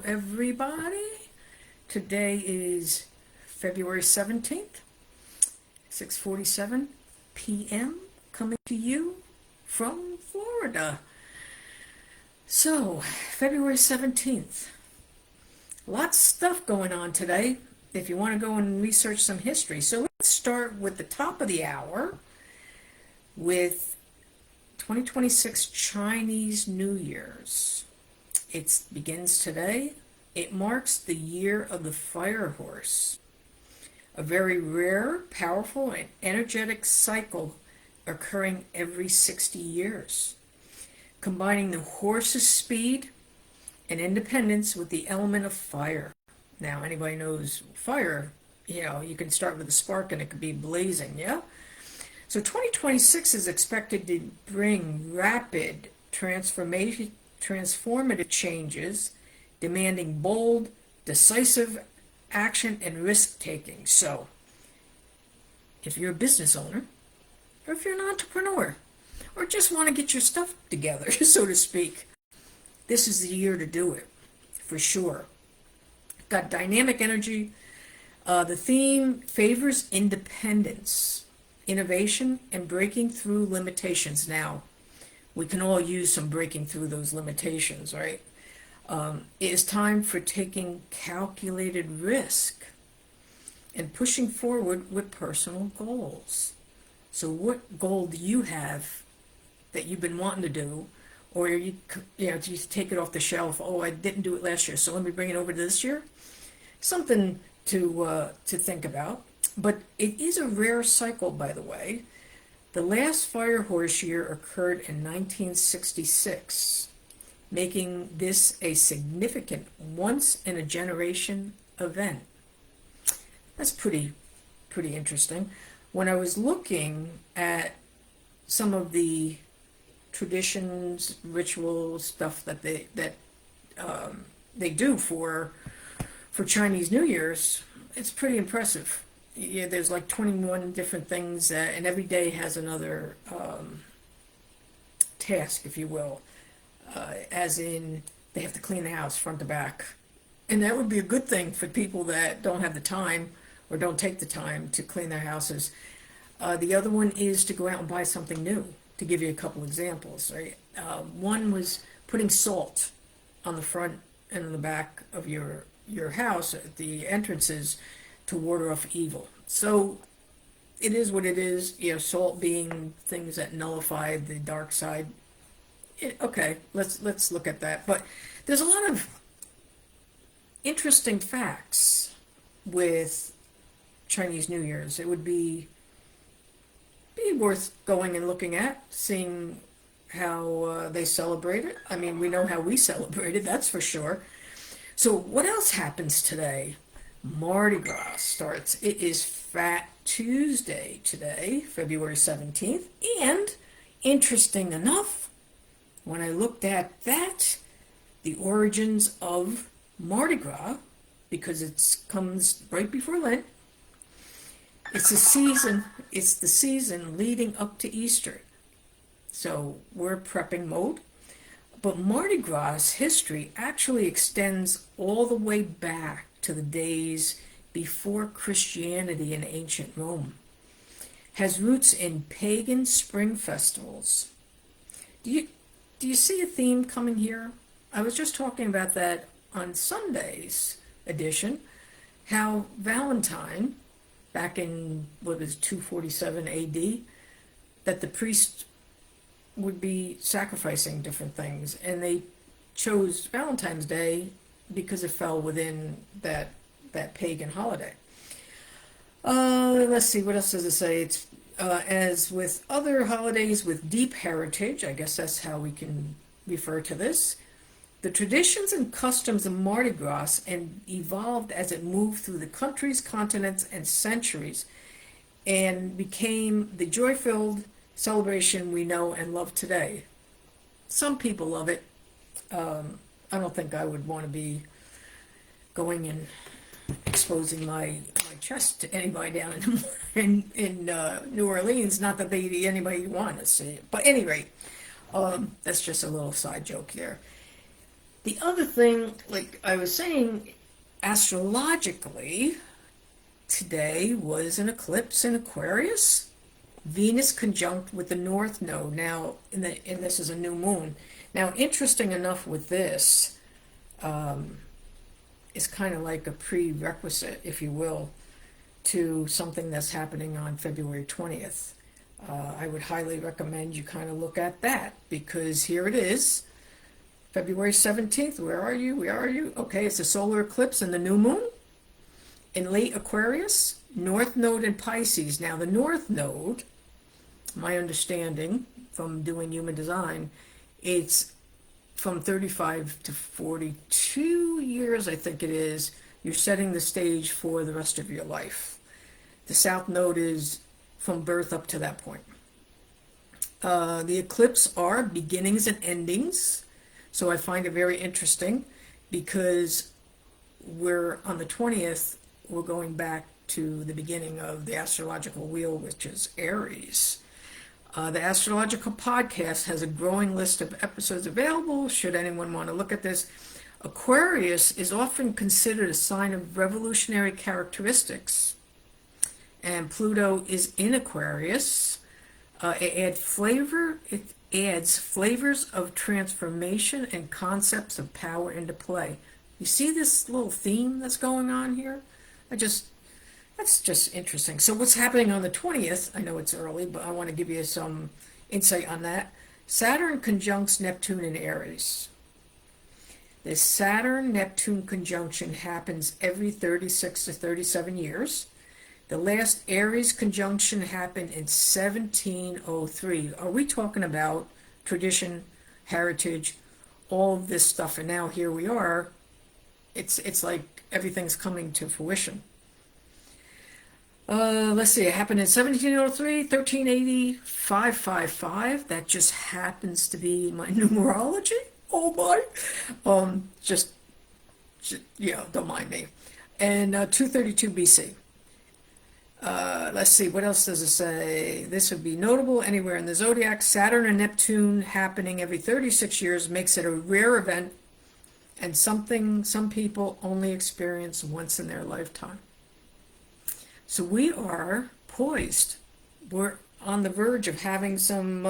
Hello, everybody. Today is February 17th, 6:47 p.m. coming to you from Florida. So, February 17th. Lots of stuff going on today if you want to go and research some history. So, let's start with the top of the hour with 2026 Chinese New Year's. It begins today. It marks the year of the fire horse, a very rare, powerful, and energetic cycle occurring every 60 years, combining the horse's speed and independence with the element of fire. Now, anybody knows fire, you can start with a spark and it could be blazing, yeah? So 2026 is expected to bring rapid transformative changes, demanding bold, decisive action and risk-taking. So, if you're a business owner, or if you're an entrepreneur, or just want to get your stuff together, so to speak, this is the year to do it, for sure. Got dynamic energy. The theme favors independence, innovation, and breaking through limitations. Now, we can all use some breaking through those limitations, right? It is time for taking calculated risk and pushing forward with personal goals. So what goal do you have that you've been wanting to do, or you just take it off the shelf? Oh, I didn't do it last year, so let me bring it over to this year. Something to think about. But it is a rare cycle, by the way. The last fire horse year occurred in 1966, making this a significant once-in-a-generation event. That's pretty interesting. When I was looking at some of the traditions, ritual stuff that they do for Chinese New Year's, it's pretty impressive. Yeah, there's like 21 different things, and every day has another task, if you will. As in, they have to clean the house front to back. And that would be a good thing for people that don't have the time or don't take the time to clean their houses. The other one is to go out and buy something new, to give you a couple examples. Right? One was putting salt on the front and on the back of your house at the entrances to ward off evil. So it is what it is. Salt being things that nullify the dark side. Okay, let's look at that. But there's a lot of interesting facts with Chinese New Year's. It would be worth going and looking at, seeing how they celebrate it. I mean, we know how we celebrate it, that's for sure. So what else happens today? Mardi Gras starts. It is Fat Tuesday today, February 17th. And interesting enough, when I looked at that, the origins of Mardi Gras, because it comes right before Lent, it's the season leading up to Easter. So we're prepping mode. But Mardi Gras history actually extends all the way back to the days before Christianity in ancient Rome. Has roots in pagan spring festivals. Do you see a theme coming here? I was just talking about that on Sunday's edition, how Valentine, back in, 247 AD, that the priest would be sacrificing different things, and they chose Valentine's Day because it fell within that pagan holiday. Let's see, what else does it say? It's as with other holidays with deep heritage, I guess that's how we can refer to this, the traditions and customs of Mardi Gras and evolved as it moved through the countries, continents, and centuries, and became the joy-filled celebration we know and love today. Some people love it. I don't think I would want to be going and exposing my chest to anybody down in New Orleans. Not that anybody want to see it, but at any rate, that's just a little side joke there. The other thing, like I was saying, astrologically, today was an eclipse in Aquarius. Venus conjunct with the North Node. Now, and this is a new moon. Now, interesting enough with this, is kind of like a prerequisite, if you will, to something that's happening on February 20th. I would highly recommend you kind of look at that, because here it is, February 17th. Where are you? Where are you? Okay, it's a solar eclipse and the new moon in late Aquarius, North Node in Pisces. Now, the North Node, my understanding from doing human design, it's from 35 to 42 years, I think it is. You're setting the stage for the rest of your life. The South Node is from birth up to that point. The eclipse are beginnings and endings. So I find it very interesting because we're on the 20th, we're going back to the beginning of the astrological wheel, which is Aries. The Astrological podcast has a growing list of episodes available should anyone want to look at this. Aquarius is often considered a sign of revolutionary characteristics, and Pluto is in Aquarius. It adds flavors of transformation and concepts of power into play. You see this little theme that's going on here? That's just interesting. So what's happening on the 20th? I know it's early, but I want to give you some insight on that. Saturn conjuncts Neptune in Aries. The Saturn-Neptune conjunction happens every 36 to 37 years. The last Aries conjunction happened in 1703. Are we talking about tradition, heritage, all of this stuff? And now here we are. It's like everything's coming to fruition. Let's see, it happened in 1703, 1380, 555. That just happens to be my numerology. Oh my. Just yeah, don't mind me. And 232 BC. Let's see, what else does it say? This would be notable anywhere in the zodiac. Saturn and Neptune happening every 36 years makes it a rare event and something some people only experience once in their lifetime. So we are poised. We're on the verge of having some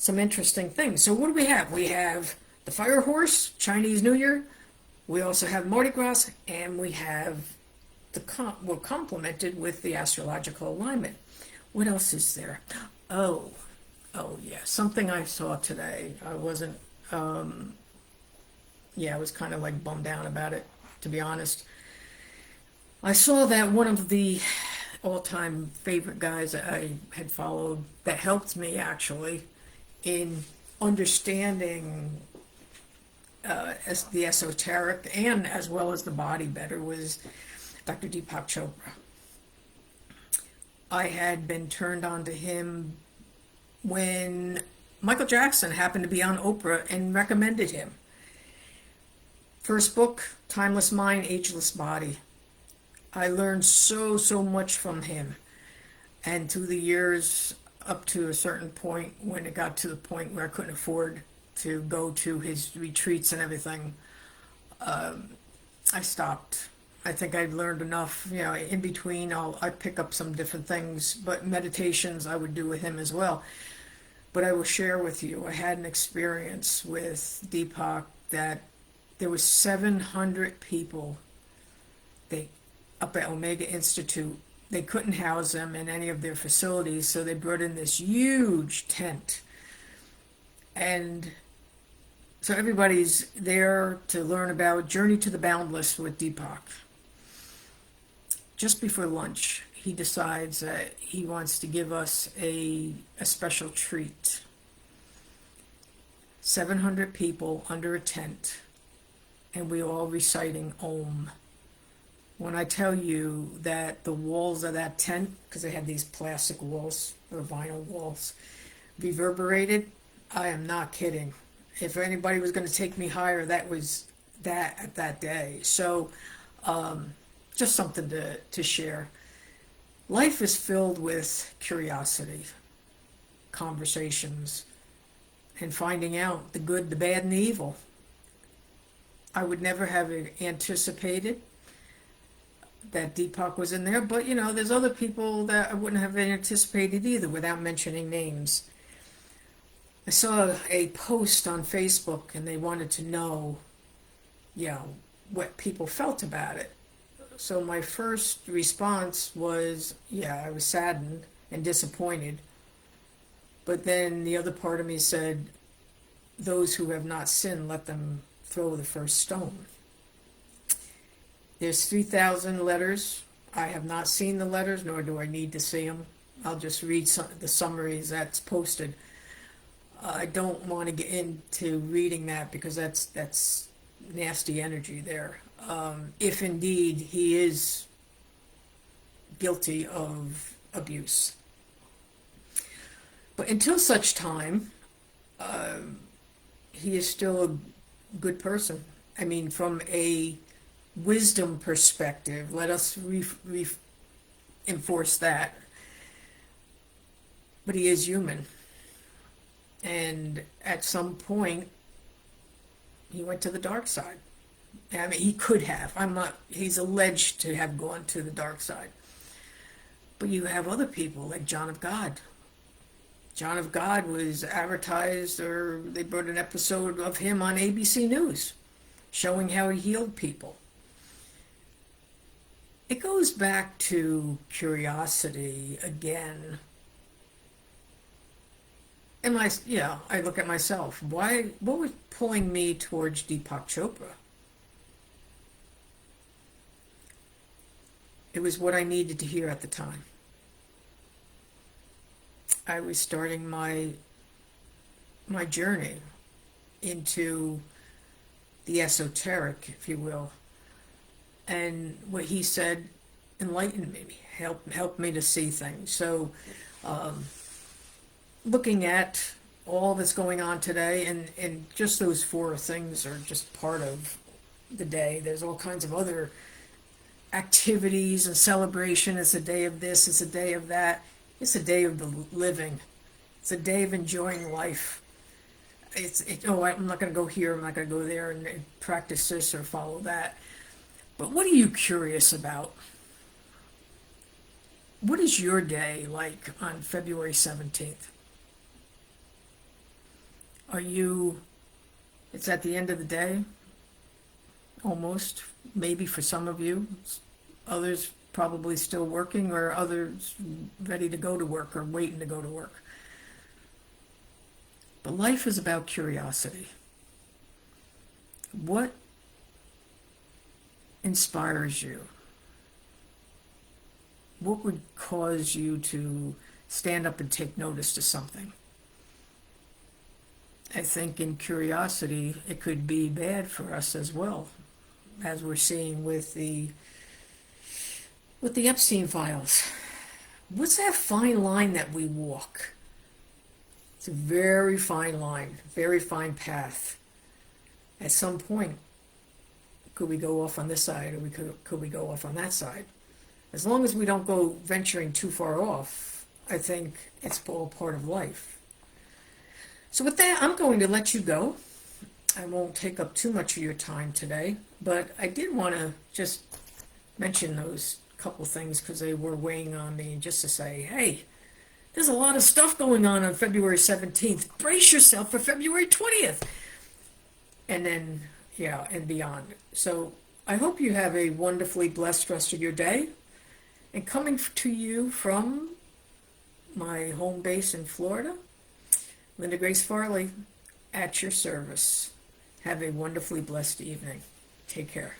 interesting things. So what do we have? We have the Fire Horse, Chinese New Year. We also have Mardi Gras, and we have we're complemented with the astrological alignment. What else is there? Oh yeah, something I saw today. I wasn't. I was kind of like bummed out about it, to be honest. I saw that one of the all-time favorite guys I had followed that helped me actually in understanding as the esoteric and as well as the body better was Dr. Deepak Chopra. I had been turned on to him when Michael Jackson happened to be on Oprah and recommended him. First book, Timeless Mind, Ageless Body. I learned so much from him. And through the years, up to a certain point, when it got to the point where I couldn't afford to go to his retreats and everything, I stopped. I think I'd learned enough. In between, I'd pick up some different things, but meditations I would do with him as well. But I will share with you, I had an experience with Deepak that there was 700 people up at Omega Institute. They couldn't house them in any of their facilities, so they brought in this huge tent. And so everybody's there to learn about Journey to the Boundless with Deepak. Just before lunch, he decides that he wants to give us a special treat. 700 people under a tent, and we all reciting Om. When I tell you that the walls of that tent, because they had these plastic walls or vinyl walls, reverberated, I am not kidding. If anybody was going to take me higher, that was that at that day. So just something to share. Life is filled with curiosity, conversations, and finding out the good, the bad, and the evil. I would never have anticipated that Deepak was in there, but there's other people that I wouldn't have anticipated either without mentioning names. I saw a post on Facebook and they wanted to know, what people felt about it. So my first response was, yeah, I was saddened and disappointed. But then the other part of me said, those who have not sinned, let them throw the first stone. There's 3,000 letters. I have not seen the letters, nor do I need to see them. I'll just read the summaries that's posted. I don't want to get into reading that because that's nasty energy there. If indeed he is guilty of abuse. But until such time, he is still a good person. I mean, from a wisdom perspective, let us enforce that. But he is human. And at some point, he went to the dark side. I mean, he could have. He's alleged to have gone to the dark side. But you have other people like John of God. John of God was advertised, or they brought an episode of him on ABC News, showing how he healed people. It goes back to curiosity again. And I look at myself. What was pulling me towards Deepak Chopra? It was what I needed to hear at the time. I was starting my journey into the esoteric, if you will. And what he said enlightened me, helped me to see things. So looking at all that's going on today, and just those four things are just part of the day. There's all kinds of other activities and celebration. It's a day of this, it's a day of that. It's a day of the living. It's a day of enjoying life. I'm not going to go here, I'm not going to go there and practice this or follow that. But what are you curious about? What is your day like on February 17th? It's at the end of the day, almost, maybe for some of you. Others probably still working, or others ready to go to work or waiting to go to work. But life is about curiosity. What inspires you? What would cause you to stand up and take notice to something? I think in curiosity, it could be bad for us as well, as we're seeing with the Epstein files. What's that fine line that we walk? It's a very fine line, very fine path. At some point, could we go off on this side, or could we go off on that side? As long as we don't go venturing too far off, I think it's all part of life. So with that, I'm going to let you go. I won't take up too much of your time today, but I did want to just mention those couple things because they were weighing on me, just to say, hey, there's a lot of stuff going on February 17th. Brace yourself for February 20th. And then, and beyond. So I hope you have a wonderfully blessed rest of your day. And coming to you from my home base in Florida, Linda Grace Farley, at your service. Have a wonderfully blessed evening. Take care.